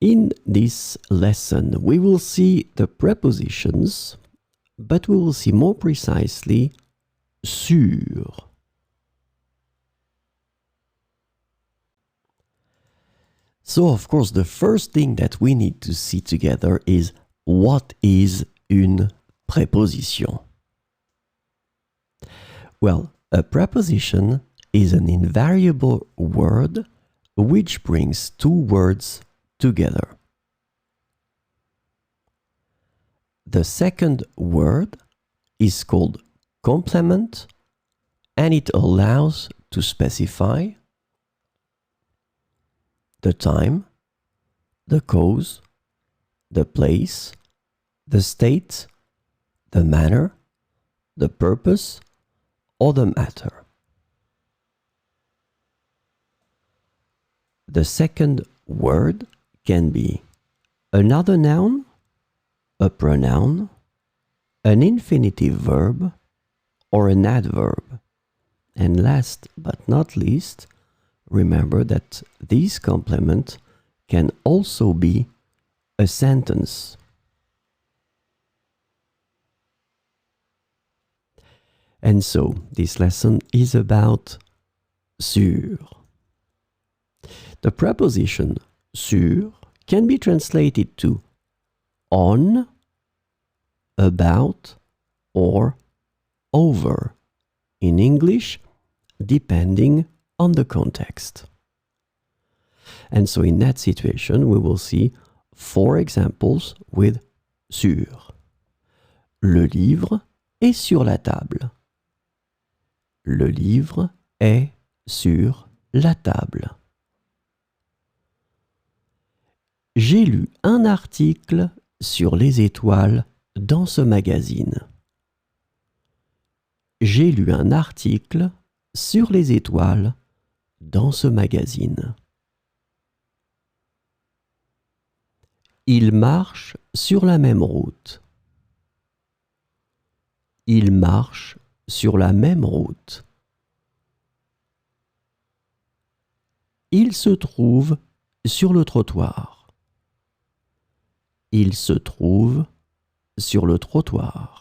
In this lesson, we will see the prepositions, but we will see more precisely sur. So, of course, the first thing that we need to see together is what is une préposition? Well, a preposition is an invariable word which brings two words together. The second word is called complement, and it allows to specify the time, the cause, the place, the state, the manner, the purpose, or the matter. The second word can be another noun, a pronoun, an infinitive verb, or an adverb. And last but not least, remember that this complement can also be a sentence. And so, this lesson is about sur. The preposition sur can be translated to on, about, or over in English, depending on the context. And so in that situation, we will see 4 examples with sur. Le livre est sur la table. Le livre est sur la table. J'ai lu un article sur les étoiles dans ce magazine. J'ai lu un article sur les étoiles dans ce magazine. Ils marchent sur la même route. Ils marchent sur la même route. Ils se trouvent sur le trottoir. Ils se trouvent sur le trottoir.